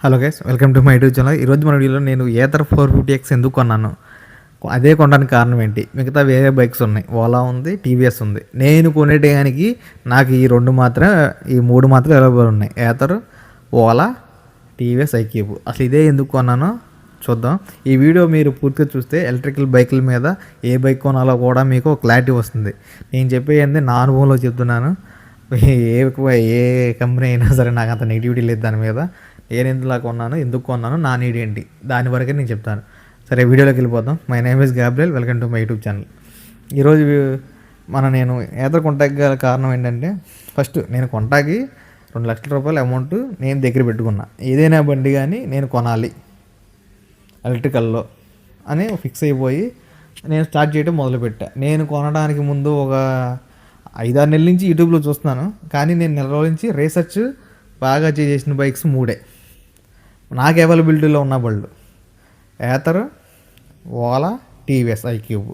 Hello guys, welcome to my YouTube channel. ఈరోజు మన వీడియోలో నేను ఏథర్ 450X ఎందుకు కొన్నాను, అదే కొనడానికి కారణం ఏంటి, మిగతా వేరే బైక్స్ ఉన్నాయి, ఓలా ఉంది, టీవీఎస్ ఉంది. నేను కొనేటానికి నాకు ఈ మూడు మాత్రం అవైలబుల్ ఉన్నాయి: ఏథర్, ఓలా, టీవీఎస్ ఐక్యూబ్. అసలు ఇదే ఎందుకు కొన్నానో చూద్దాం. ఈ వీడియో మీరు పూర్తిగా చూస్తే ఎలక్ట్రికల్ బైకుల మీద ఏ బైక్ కొనాలో కూడా మీకు క్లారిటీ వస్తుంది. నేను చెప్పేది నా అనుభవంలో చెప్తున్నాను. ఏ కంపెనీ అయినా సరే నాకు అంత నెగిటివిటీ లేదు దాని మీద. నేను ఎందులా కొన్నాను, ఎందుకు కొన్నాను, నా నీడ్ ఏంటి, దాని వరకే నేను చెప్తాను. సరే, వీడియోలోకి వెళ్ళిపోదాం. My name is Gabriel, welcome to my YouTube channel. ఈరోజు నేను ఏదో కొంటాకి గల కారణం ఏంటంటే, ఫస్ట్ నేను కొంటాకి 2,00,000 రూపాయల అమౌంట్ నేను దగ్గర పెట్టుకున్నా. ఏదైనా బండి కానీ నేను కొనాలి ఎలక్ట్రికల్లో అని ఫిక్స్ అయిపోయి నేను స్టార్ట్ చేయడం మొదలుపెట్టా. నేను కొనడానికి ముందు ఒక 5-6 నెలల నుంచి యూట్యూబ్లో చూస్తున్నాను, కానీ నేను నెల రోజుల నుంచి రీసెర్చ్ బాగా చేసిన బైక్స్ మూడే నాకు అవైలబిలిటీలో ఉన్న బళ్ళు: ఏథర్, ఓలా, టీవీఎస్ ఐక్యూబ్.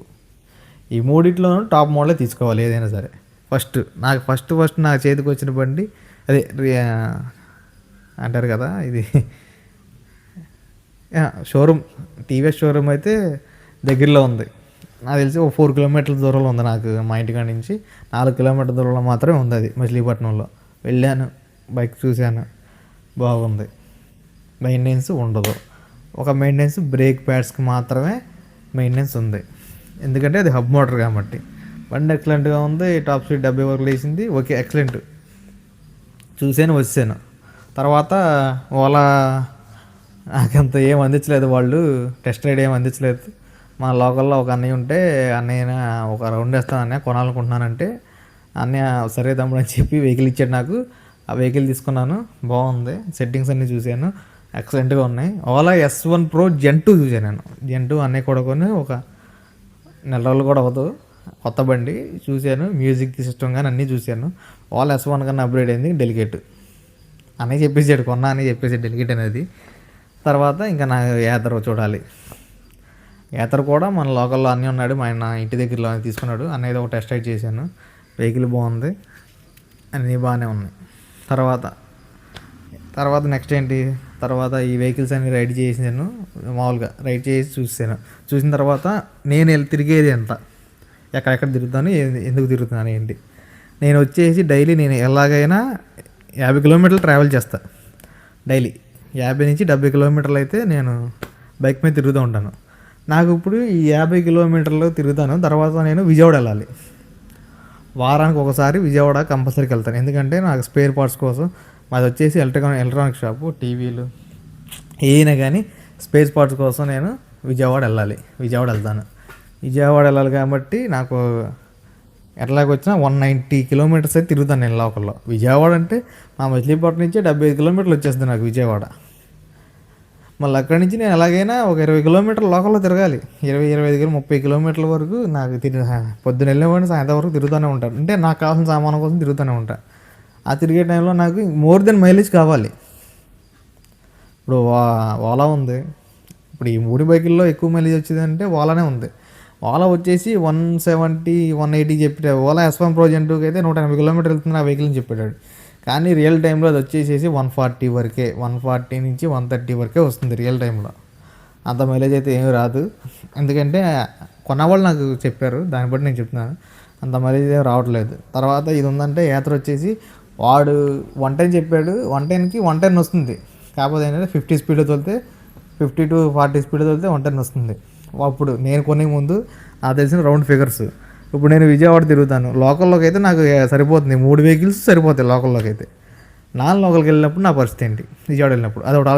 ఈ మూడిట్లోనూ టాప్ మోడలే తీసుకోవాలి ఏదైనా సరే. ఫస్ట్ నా చేతికి వచ్చిన బండి అదే అంటారు కదా, ఇది షోరూమ్. టీవీఎస్ షోరూమ్ అయితే దగ్గరలో ఉంది. నాకు తెలిసి ఒక 4 కిలోమీటర్ల దూరంలో ఉంది. నాకు మా ఇంటికాడ నుంచి 4 కిలోమీటర్ల దూరంలో మాత్రమే ఉంది అది. మచిలీపట్నంలో వెళ్ళాను, బైక్ చూశాను, బాగుంది. మెయింటెనెన్స్ ఉండదు. ఒక మెయింటెనెన్స్ బ్రేక్ ప్యాడ్స్కి మాత్రమే మెయింటెనెన్స్ ఉంది, ఎందుకంటే అది హబ్ మోటార్ కాబట్టి. బండి ఎక్సలెంట్గా ఉంది. టాప్ స్పీడ్ 70 వరకు లేచింది. Okay, excellent. చూశాను, వచ్చాను. తర్వాత ఓలా నాకంత ఏం అందించలేదు, వాళ్ళు టెస్ట్ రైడ్ ఏం అందించలేదు. మా లోకల్లో ఒక అన్నయ్య ఉంటే, అన్నయ్య ఒక రౌండ్ వేస్తాను అన్నయ్య, కొనాలనుకుంటున్నానంటే, అన్నయ్య సరే తమ్ముడు అని చెప్పి వెహికల్ ఇచ్చాడు నాకు. ఆ వెహికల్ తీసుకున్నాను, బాగుంది. సెట్టింగ్స్ అన్నీ చూశాను, ఎక్సలెంట్గా ఉన్నాయి. ఓలా S1 Pro Gen 2 చూశాను నేను. Gen 2 అన్నీ కూడా కొని ఒక నెల రోజులు కూడా అవ్వదు, కొత్త బండి చూశాను. మ్యూజిక్ సిస్టమ్ కానీ అన్నీ చూశాను. ఓలా S1 కన్నా అప్గ్రేడ్ అయింది, డెలికేట్ అని చెప్పేసాడు. కొన్నా అని చెప్పేసి డెలికేట్ అనేది. తర్వాత ఇంకా నా ఏథర్ చూడాలి. ఏథర్ కూడా మన లోకల్లో అన్నీ ఉన్నాడు, మా ఆయన ఇంటి దగ్గరలో తీసుకున్నాడు. అన్నయ్య ఒక టెస్ట్ రైడ్ చేశాను, వెహికల్ బాగుంది, అన్నీ బాగానే ఉన్నాయి. తర్వాత నెక్స్ట్ ఏంటి, తర్వాత ఈ వెహికల్స్ అన్ని రైడ్ చేసాను. మామూలుగా రైడ్ చేసి చూసిన తర్వాత నేను తిరిగేది ఎంత, ఎక్కడెక్కడ తిరుగుతాను, ఎందుకు తిరుగుతున్నాను ఏంటి. నేను వచ్చేసి డైలీ నేను ఎలాగైనా 50 కిలోమీటర్లు ట్రావెల్ చేస్తాను డైలీ. 50 నుంచి 70 కిలోమీటర్లు అయితే నేను బైక్ మీద తిరుగుతూ ఉంటాను. నాకు ఇప్పుడు ఈ 50 కిలోమీటర్లు తిరుగుతాను. తర్వాత నేను విజయవాడ వెళ్ళాలి. వారానికి ఒకసారి విజయవాడ కంపల్సరీకి వెళ్తాను, ఎందుకంటే నాకు స్పేర్ పార్ట్స్ కోసం. మాది వచ్చేసి ఎలక్ట్రానిక్ షాపు, టీవీలు ఏదైనా కానీ స్పేర్ పార్ట్స్ కోసం నేను విజయవాడ వెళ్తాను. విజయవాడ వెళ్ళాలి కాబట్టి నాకు ఎట్లాగొచ్చినా 190 కిలోమీటర్స్ అయితే తిరుగుతాను నేను లోకల్లో. విజయవాడ అంటే మా మచిలీపట్నం నుంచి 75 కిలోమీటర్లు వచ్చేస్తుంది నాకు విజయవాడ. మళ్ళీ అక్కడి నుంచి నేను ఎలాగైనా ఒక 20 కిలోమీటర్ల లోకల్లో తిరగాలి. 25 30 కిలోమీటర్ల వరకు నాకు పొద్దున్న వెళ్ళేవాడిని సాయంత్రం వరకు తిరుగుతూనే ఉంటాను. అంటే నాకు కావాల్సిన సామానం కోసం తిరుగుతూనే ఉంటాను. ఆ తిరిగే టైంలో నాకు మోర్ దెన్ మైలేజ్ కావాలి. ఇప్పుడు ఓలా ఉంది. ఇప్పుడు ఈ 3 బైకుల్లో ఎక్కువ మైలేజ్ వచ్చేదంటే ఓలానే ఉంది. ఓలా వచ్చేసి 170 180 చెప్పాడు. ఓలా S1 Pro Gen 2 అయితే 180 కిలోమీటర్లు వెళ్తుంది ఆ వెహికల్ అని చెప్పాడు. కానీ రియల్ టైంలో అది వచ్చేసేసి 140 వరకే, 140 నుంచి 130 వరకే వస్తుంది రియల్ టైంలో. అంత మైలేజ్ అయితే ఏమీ రాదు, ఎందుకంటే కొన్నవాళ్ళు నాకు చెప్పారు, దాన్ని బట్టి నేను చెప్తున్నాను. అంత మైలేజ్ ఏం రావట్లేదు. తర్వాత ఇది ఉందంటే ఏథర్ వచ్చేసి వాడు 110 చెప్పాడు, 110కి 110 వస్తుంది. కాకపోతే ఏంటంటే 50 స్పీడ్ తోలితే 50 to 40 స్పీడ్ తోలితే 110 వస్తుంది. అప్పుడు నేను కొనే ముందు నాకు తెలిసిన రౌండ్ ఫిగర్స్. ఇప్పుడు నేను విజయవాడ తిరుగుతాను, లోకల్లోకి అయితే నాకు సరిపోతుంది, 3 వెహికల్స్ సరిపోతాయి లోకల్లోకి అయితే. లోకల్కి వెళ్ళినప్పుడు నా పరిస్థితి ఏంటి, విజయవాడ వెళ్ళినప్పుడు అదొకటి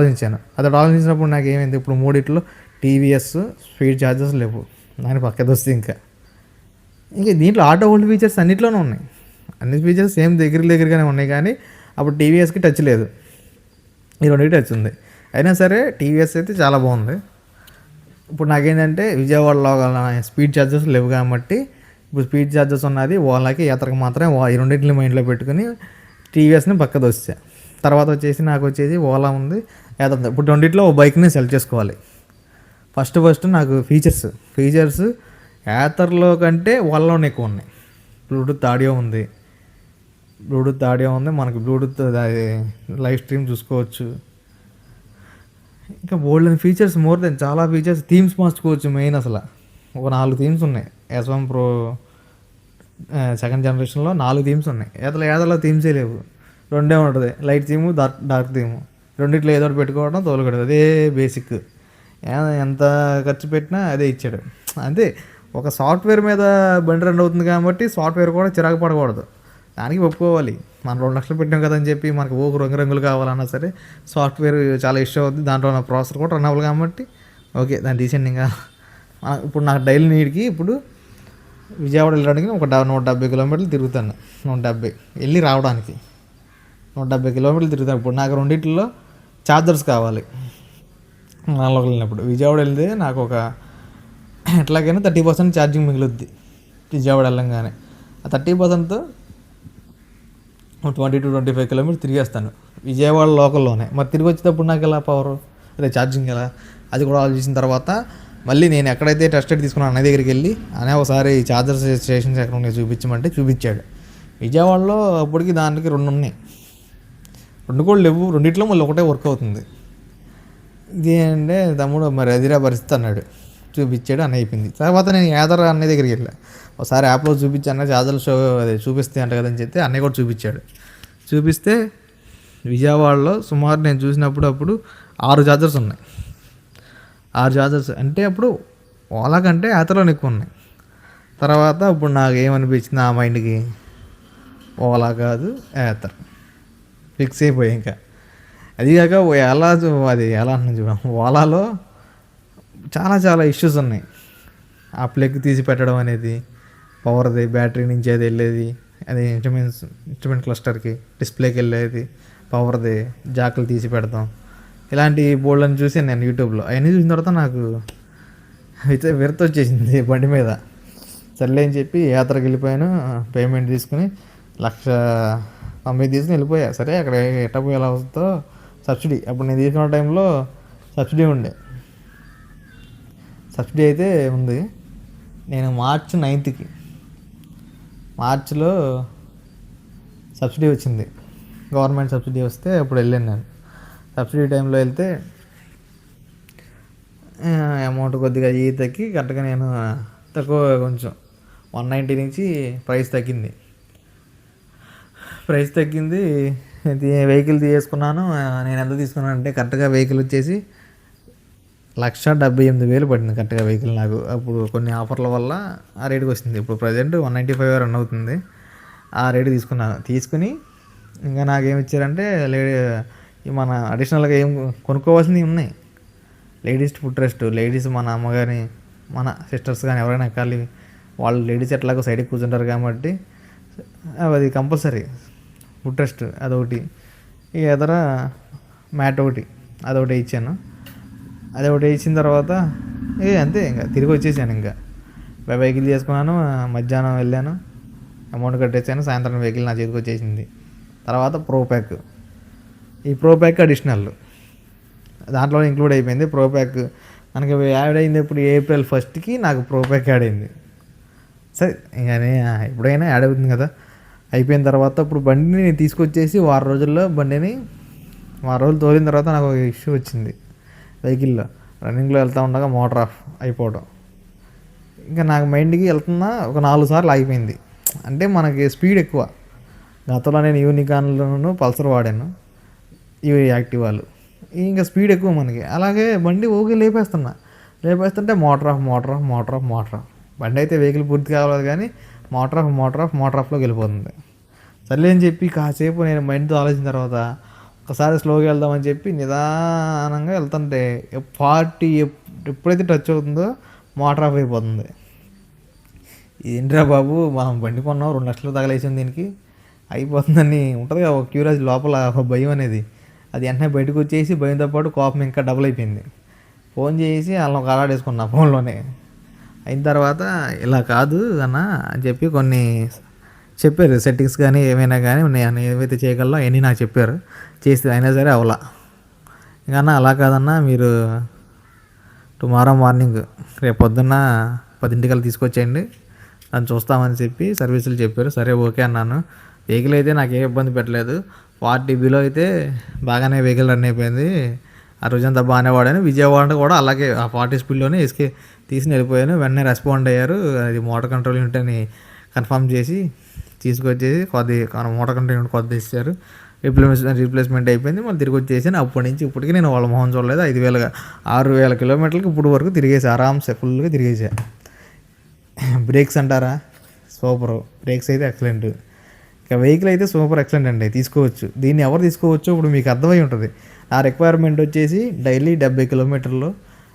ఆలోచించినప్పుడు నాకు ఏమైంది, ఇప్పుడు మూడిట్లో టీవీఎస్ స్పీడ్ ఛార్జెస్ లేవు, దాని పక్కది వస్తే ఇంకా దీంట్లో ఆటో హోల్డ్ ఫీచర్స్ అన్నింటిలోనే ఉన్నాయి. అన్ని ఫీచర్స్ సేమ్ దగ్గరగానే ఉన్నాయి, కానీ అప్పుడు టీవీఎస్కి టచ్ లేదు, ఈ రెండింటి టచ్ ఉంది. అయినా సరే టీవీఎస్ అయితే చాలా బాగుంది. ఇప్పుడు నాకేంటంటే విజయవాడలో స్పీడ్ ఛార్జెస్ లేవు కాబట్టి ఇప్పుడు స్పీడ్ ఛార్జెస్ ఉన్నది ఓలాకి, ఏథర్కి మాత్రమే. ఈ రెండింటిని మైండ్లో పెట్టుకుని టీవీఎస్ని పక్కది వచ్చా. తర్వాత నాకు వచ్చేసి ఓలా ఉంది, ఏథర్. ఇప్పుడు రెండింటిలో ఓ బైక్ని సెలెక్ట్ చేసుకోవాలి. ఫస్ట్ నాకు ఫీచర్స్ ఏథర్లో కంటే ఓలాలోనే ఎక్కువ ఉన్నాయి. బ్లూటూత్ ఆడియో ఉంది, మనకి బ్లూటూత్ లైవ్ స్ట్రీమ్ చూసుకోవచ్చు. ఇంకా బోల్డెన్ ఫీచర్స్, మోర్ దెన్ చాలా ఫీచర్స్. థీమ్స్ మార్చుకోవచ్చు మెయిన్ అసలు. ఒక 4 థీమ్స్ ఉన్నాయి. S1 Pro సెకండ్ జనరేషన్లో 4 థీమ్స్ ఉన్నాయి. ఏదలో థీమ్సే లేవు. రెండే ఉంటుంది, లైట్ థీము, డార్క్ థీము. రెండిట్లో ఏదో ఒకటి పెట్టుకోవడం, తోలుకోవడం, అదే బేసిక్. ఎంత ఖర్చు పెట్టినా అదే ఇచ్చాడు అంతే. ఒక సాఫ్ట్వేర్ మీద బండి రన్ అవుతుంది కాబట్టి సాఫ్ట్వేర్ కూడా చిరాకు పడకూడదు, దానికి ఒప్పుకోవాలి. మనం 2 లక్షలు పెట్టాం కదా అని చెప్పి మనకు రంగురంగులు కావాలన్నా సరే సాఫ్ట్వేర్ చాలా ఇష్యూ అవుతుంది. దాంట్లో ఉన్న ప్రాసెసర్ కూడా రన్ అవ్వాలి కాబట్టి ఓకే, దాని రీసెంట్ ఇంకా ఇప్పుడు నాకు డైలీ నీడ్కి ఇప్పుడు విజయవాడ వెళ్ళడానికి ఒక 170 కిలోమీటర్లు తిరుగుతాను. 170 వెళ్ళి రావడానికి 170 కిలోమీటర్లు తిరుగుతాను. ఇప్పుడు నాకు రెండింటిలో ఛార్జర్స్ కావాలి. నాలోకి వెళ్ళినప్పుడు విజయవాడ వెళ్తే నాకు ఒక ఎట్లాగైనా 30% ఛార్జింగ్ మిగులుద్ది విజయవాడ వెళ్ళంగానే. ఆ 30%తో 20-25 కిలోమీటర్లు తిరిగేస్తాను విజయవాడ లోకల్లోనే. మరి తిరిగి వచ్చేటప్పుడు నాకు ఎలా పవర్, అదే ఛార్జింగ్ ఎలా, అది కూడా ఆలోచించిన తర్వాత మళ్ళీ నేను ఎక్కడైతే టెస్ట్ తీసుకున్నాను అన్న దగ్గరికి వెళ్ళి అనే ఒకసారి ఛార్జర్ స్టేషన్స్ ఎక్కడ ఉన్నాయి చూపించమంటే చూపించాడు. విజయవాడలో అప్పటికి దానికి 2 ఉన్నాయి, 2 కూడా లేవు. రెండిట్లో మళ్ళీ ఒకటే వర్క్ అవుతుంది. ఇది అంటే తమ్ముడు మరి అదిరా పరిస్థితి అన్నాడు. చూపించాడు, అన్న అయిపోయింది. తర్వాత నేను యాదర అన్నయ్య దగ్గరికి వెళ్ళా. ఒకసారి యాప్లో చూపించి అన్న ఛార్జర్ అదే చూపిస్తే అంట కదని చెప్తే అన్నయ్య కూడా చూపించాడు. చూపిస్తే విజయవాడలో సుమారు నేను చూసినప్పుడు 6 ఛార్జర్స్ ఉన్నాయి. 6 ఛార్జర్స్ అంటే అప్పుడు ఓలా కంటే యాత్రలోనే ఎక్కువ ఉన్నాయి. తర్వాత ఇప్పుడు నాకు ఏమనిపించింది ఆ మైండ్కి, ఓలా కాదు యాత్ర ఫిక్స్ అయిపోయాయి. ఇంకా అది కాక అది ఎలా అంటున్నాను చూడ, ఓలాలో చాలా ఇష్యూస్ ఉన్నాయి. ఆ ప్లగ్ తీసి పెట్టడం అనేది, పవర్ది, బ్యాటరీ నుంచి అది వెళ్ళేది, అది ఇన్స్ట్రుమెంట్ క్లస్టర్కి డిస్ప్లేకి వెళ్ళేది, పవర్ది జాకులు తీసి పెడతాం, ఇలాంటి బోర్డులను చూసి నేను యూట్యూబ్లో అవన్నీ చూసిన తర్వాత నాకు విరత వచ్చేసింది బండి మీద. సర్లే అని చెప్పి యాత్రకు వెళ్ళిపోయాను. పేమెంట్ తీసుకుని 1,90,000 తీసుకుని వెళ్ళిపోయా. సరే అక్కడ ఎట్ట పోయి ఎలా వస్తుందో సబ్సిడీ, అప్పుడు నేను తీసుకున్న టైంలో సబ్సిడీ ఉండే, సబ్సిడీ అయితే ఉంది. నేను మార్చి 9th మార్చిలో సబ్సిడీ వచ్చింది, గవర్నమెంట్ సబ్సిడీ వస్తే అప్పుడు వెళ్ళాను నేను. సబ్సిడీ టైంలో వెళ్తే అమౌంట్ కొద్దిగా తగ్గి కరెక్ట్గా నేను తక్కువ కొంచెం 190 నుంచి ప్రైస్ తగ్గింది. వెహికల్ తీసుకున్నాను. నేను ఎంత తీసుకున్నాను అంటే కరెక్ట్గా వెహికల్ వచ్చేసి 1,78,000 పడింది కరెక్ట్గా వెహికల్ నాకు. అప్పుడు కొన్ని ఆఫర్ల వల్ల ఆ రేటుకి వచ్చింది. ఇప్పుడు ప్రజెంట్ 195 రన్ అవుతుంది. ఆ రేటు తీసుకుని ఇంకా నాకేమి ఇచ్చారంటే మన అడిషనల్గా ఏం కొనుక్కోవాల్సినవి ఉన్నాయి. లేడీస్ ఫుడ్ రెస్ట్, లేడీస్ మన అమ్మగారిని మన సిస్టర్స్ కానీ ఎవరైనా ఎక్కాలి, వాళ్ళు లేడీస్ ఎట్లాగో సైడ్కి కూర్చుంటారు కాబట్టి అది కంపల్సరీ ఫుడ్ రెస్ట్ అదొకటి. ఇక ఎదర మ్యాట్ ఒకటి అదొకటి ఇచ్చాను. అదొకటి ఇచ్చిన తర్వాత అంతే, ఇంకా తిరిగి వచ్చేసాను. ఇంకా వెహికల్ చేసుకున్నాను. మధ్యాహ్నం వెళ్ళాను, అమౌంట్ కట్టేసాను. సాయంత్రం వెహికల్ నా చేతికి వచ్చేసింది. తర్వాత ఈ ప్రో ప్యాక్ అడిషనల్ దాంట్లో ఇంక్లూడ్ అయిపోయింది. ప్రో ప్యాక్ మనకి యాడ్ అయింది ఇప్పుడు April 1st నాకు ప్రో ప్యాక్ యాడ్ అయింది. సరే ఇంకా ఎప్పుడైనా యాడ్ అవుతుంది కదా. అయిపోయిన తర్వాత ఇప్పుడు బండిని నేను తీసుకొచ్చేసి వారం రోజులు తోలిన తర్వాత నాకు ఒక ఇష్యూ వచ్చింది వెహికల్లో. రన్నింగ్లో వెళ్తూ ఉండగా మోటార్ ఆఫ్ అయిపోవడం. ఇంకా నాకు మైండ్కి వెళ్తున్నా ఒక 4 సార్లు ఆగిపోయింది. అంటే మనకి స్పీడ్ ఎక్కువ. గతంలో నేను యూనికాన్లోను పల్సర్ వాడాను, ఇవి యాక్టివాలు, ఇంకా స్పీడ్ ఎక్కువ మనకి. అలాగే బండి లేపేస్తుంటే మోటార్ ఆఫ్. బండి అయితే వెహికల్ పూర్తి కావాలి కానీ మోటార్ ఆఫ్లోకి వెళ్ళిపోతుంది. సర్లే అని చెప్పి కాసేపు నేను మైండ్తో ఆలోచించిన తర్వాత ఒకసారి స్లోగా వెళ్దామని చెప్పి నిదానంగా వెళ్తుంటే 40 ఎప్పుడైతే టచ్ అవుతుందో మోటార్ ఆఫ్ అయిపోతుంది. ఏంట్రా బాబు, మనం బండి కొన్నాం 2 లక్షలు తగలేసాం దీనికి, అయిపోతుందని ఉంటుంది కదా ఒక క్యూరియాసిటీ లోపల, ఒక భయం అనేది. అది వెంటనే బయటకు వచ్చేసి భయంతో పాటు కోపం ఇంకా డబుల్ అయిపోయింది. ఫోన్ చేసి వాళ్ళని ఒక అలాడేసుకున్నా ఫోన్లోనే. అయిన తర్వాత ఇలా కాదు అన్న అని చెప్పి కొన్ని చెప్పారు, సెట్టింగ్స్ కానీ ఏమైనా కానీ నేను ఏవైతే చేయగలనో అవన్నీ నాకు చెప్పారు. చేస్తే అయినా సరే అవలా. ఇంకా అలా కాదన్నా మీరు టుమారో మార్నింగ్ రేపు పొద్దున్న 10 తీసుకొచ్చేయండి, దాన్ని చూస్తామని చెప్పి సర్వీసులు చెప్పారు. సరే ఓకే అన్నాను. వెహికల్ అయితే నాకు ఏ ఇబ్బంది పెట్టలేదు. 40 బిలో అయితే బాగానే వెహికల్ రన్ అయిపోయింది. ఆ రోజంతా బాగానే వాడాను. విజయవాడ కూడా అలాగే ఆ 40 స్పీడ్లోనే తీసుకుని వెళ్ళిపోయాను. వెంటనే రెస్పాండ్ అయ్యారు. అది మోటార్ కంట్రోల్ యూనిట్ అని కన్ఫర్మ్ చేసి తీసుకొచ్చేసి మోటార్ కంట్రోల్ యూనిట్ కొద్ది ఇచ్చారు. రీప్లేస్మెంట్ అయిపోయింది. మళ్ళీ తిరిగి వచ్చేసాను. అప్పటి నుంచి ఇప్పటికి నేను వాళ్ళ మొహం చూడలేదు. 6,000 కిలోమీటర్లకి ఇప్పుడు వరకు తిరిగేసి ఆరామ్సే ఫుల్గా తిరిగేసా. బ్రేక్స్ అంటారా, సూపరు. బ్రేక్స్ అయితే ఎక్సలెంట్. ఇక వెహికల్ అయితే సూపర్ ఎక్సలెంట్ అండి, తీసుకోవచ్చు. దీన్ని ఎవరు తీసుకోవచ్చు ఇప్పుడు మీకు అర్థమై ఉంటుంది. నా రిక్వైర్మెంట్ వచ్చేసి డైలీ 70 కిలోమీటర్లు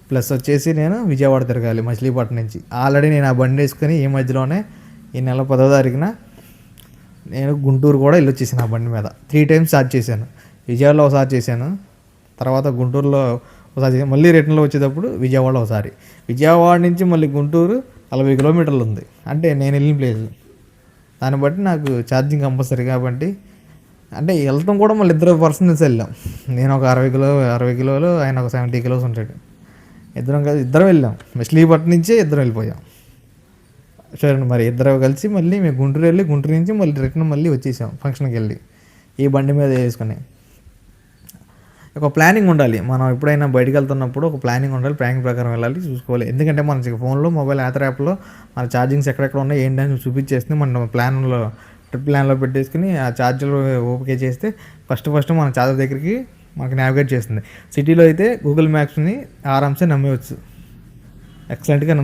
ప్లస్ వచ్చేసి నేను విజయవాడ తిరగాలి మచిలీపట్నం నుంచి. ఆల్రెడీ నేను ఆ బండి వేసుకొని ఈ మధ్యలోనే ఈ నెల 10వ తారీఖున నేను గుంటూరు కూడా వెళ్ళొచ్చేసాను ఆ బండి మీద. 3 టైమ్స్ ఛార్జ్ చేశాను. విజయవాడలో ఒకసారి చేశాను, తర్వాత గుంటూరులో ఒకసారి చేశాను, మళ్ళీ రిటర్న్లో వచ్చేటప్పుడు విజయవాడలో ఒకసారి. విజయవాడ నుంచి మళ్ళీ గుంటూరు 40 కిలోమీటర్లు ఉంది అంటే నేను వెళ్ళిన ప్లేస్. దాన్ని బట్టి నాకు ఛార్జింగ్ కంపల్సరీ కాబట్టి, అంటే వెళ్తాం కూడా మళ్ళీ ఇద్దరు పర్సన్స్ వెళ్ళాం. నేను ఒక 60 కిలోలు, ఆయన ఒక 70 కిలోస్ ఉంటాడు. ఇద్దరం వెళ్ళాం. మచిలీపట్నం నుంచే ఇద్దరం వెళ్ళిపోయాం. చూడండి మరి, ఇద్దరు కలిసి మళ్ళీ మేము గుంటూరు వెళ్ళి గుంటూరు నుంచి మళ్ళీ రిటర్న్ మళ్ళీ వచ్చేసాం ఫంక్షన్కి వెళ్ళి ఈ బండి మీద వేసుకొని. ఒక ప్లానింగ్ ఉండాలి. మనం ఎప్పుడైనా బయటకు వెళ్తున్నప్పుడు ఒక ప్లానింగ్ ఉండాలి. ప్లానింగ్ ప్రకారం వెళ్ళాలి, చూసుకోవాలి. ఎందుకంటే మన ఫోన్లో మొబైల్ యాప్లో మన ఛార్జింగ్స్ ఎక్కడెక్కడ ఉన్నాయి ఏంటని చూపించేస్తుంది. మన ట్రిప్ ప్లాన్లో పెట్టేసుకుని ఆ ఛార్జర్ ఓకే చేస్తే ఫస్ట్ మన ఛార్జర్ దగ్గరికి మనకి నావిగేట్ చేస్తుంది. సిటీలో అయితే గూగుల్ మ్యాప్స్ని ఆరామ్సే నమ్మవచ్చు. ఎక్సలెంట్గా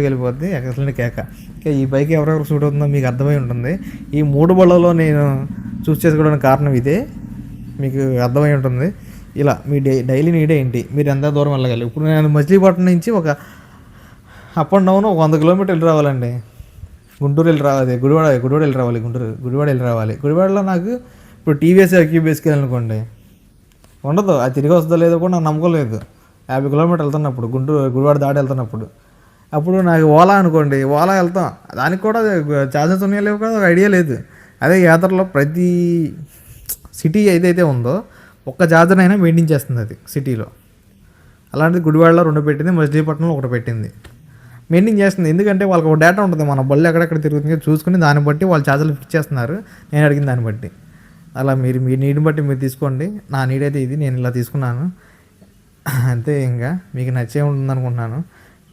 వెళ్ళిపోద్ది. ఎక్సలెంట్ కేక. ఇంకా ఈ బైక్ ఎవరెవరు సూట్ అవుతుందో మీకు అర్థమై ఉంటుంది. ఈ 3 బళ్ళలో నేను చూస్ చేసుకోవడానికి కారణం ఇదే, మీకు అర్థమై ఉంటుంది. ఇలా మీ డైలీ నీడే ఏంటి, మీరు ఎంత దూరం వెళ్ళగలరు. ఇప్పుడు నేను మచిలీపట్నం నుంచి ఒక అప్ అండ్ డౌన్ 100 కిలోమీటర్లు రావాలండి. గుంటూరు వెళ్ళి రావాలి, గుడివాడ వెళ్ళి రావాలి, గుడివాడ వెళ్ళి రావాలి. గుడివాడలో నాకు ఇప్పుడు టీవీఎస్ క్యూబీఎస్కి వెళ్ళనుకోండి ఉండదు. అది తిరిగి వస్తుందో లేదో కూడా నాకు నమ్మకం లేదు. 50 కిలోమీటర్లు వెళ్తున్నప్పుడు గుడివాడ దాటి వెళ్తున్నప్పుడు, అప్పుడు నాకు ఓలా అనుకోండి, ఓలా వెళ్తాం, దానికి కూడా ఛార్జెస్ ఉన్నాయో లేవు కూడా ఐడియా లేదు. అదే యాత్రలో ప్రతి సిటీ ఏదైతే ఉందో ఒక్క ఛార్జర్ అయినా మెయింటైన్ చేస్తుంది అది సిటీలో. అలాంటిది గుడివాడలో 2 పెట్టింది, మచిలీపట్నంలో 1 పెట్టింది. మెయింటైన్ చేస్తుంది. ఎందుకంటే వాళ్ళకి ఒక డేటా ఉంటుంది, మన బళ్ళు ఎక్కడెక్కడ తిరుగుతుంది చూసుకుని దాన్ని బట్టి వాళ్ళు ఛార్జర్లు ఫిక్స్ చేస్తున్నారు. నేను అడిగిన దాన్ని బట్టి. అలా మీ నీడ్ని బట్టి మీరు తీసుకోండి. నా నీడ్ అయితే ఇది, నేను ఇలా తీసుకున్నాను అంతే. ఇంకా మీకు నచ్చే ఉంటుంది అనుకుంటున్నాను.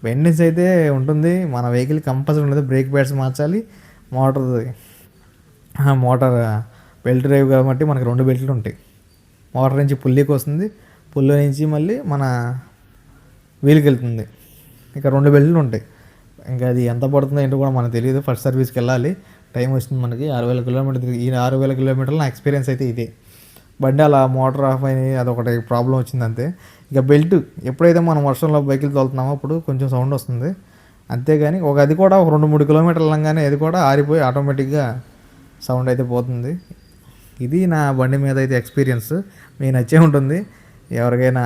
మెయింటెనెన్స్ అయితే ఉంటుంది. మన వెహికల్ కంపల్సరీ ఉంటుంది. బ్రేక్ ప్యాడ్స్ మార్చాలి. మోటార్ బెల్ట్ డ్రైవ్ కాబట్టి మనకి 2 బెల్ట్లు ఉంటాయి. మోటార్ నుంచి పుల్లీకి వస్తుంది, పుల్లో నుంచి మళ్ళీ మన వీల్కి వెళ్తుంది. ఇక 2 బెల్ట్లు ఉంటాయి. ఇంకా అది ఎంత పడుతుందో ఏంటో కూడా మనకు తెలియదు. ఫస్ట్ సర్వీస్కి వెళ్ళాలి, టైం వస్తుంది మనకి. 6,000 కిలోమీటర్లు. ఈ 6,000 కిలోమీటర్లు నా ఎక్స్పీరియన్స్ అయితే ఇదే. బండి అలా మోటార్ ఆఫ్ అయ్యి అదొకటి ప్రాబ్లం వచ్చింది అంతే. ఇక బెల్ట్ ఎప్పుడైతే మనం వర్షంలో బైకులు తోలుతున్నామో అప్పుడు కొంచెం సౌండ్ వస్తుంది అంతేగాని, అది కూడా ఒక 2-3 కిలోమీటర్లు వెళ్ళంగానే అది కూడా ఆరిపోయి ఆటోమేటిక్గా సౌండ్ అయితే పోతుంది. ఇది నా బండి మీద అయితే ఎక్స్పీరియన్స్. మీకు నచ్చే ఉంటుంది. ఎవరికైనా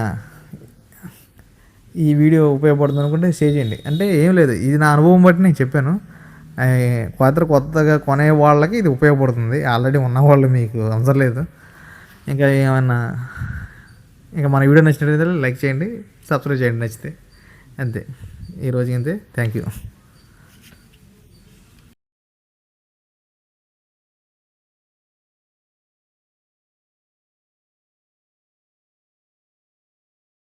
ఈ వీడియో ఉపయోగపడుతుంది అనుకుంటే షేర్ చేయండి. అంటే ఏం లేదు, ఇది నా అనుభవం బట్టి నేను చెప్పాను. కొత్తగా కొనే వాళ్ళకి ఇది ఉపయోగపడుతుంది. ఆల్రెడీ ఉన్న వాళ్ళు మీకు అవసరం లేదు. ఇంకా ఏమన్నా మన వీడియో నచ్చినట్లయితే లైక్ చేయండి, సబ్స్క్రైబ్ చేయండి నచ్చితే. అంతే, ఈరోజుకి అంతే. Thank you.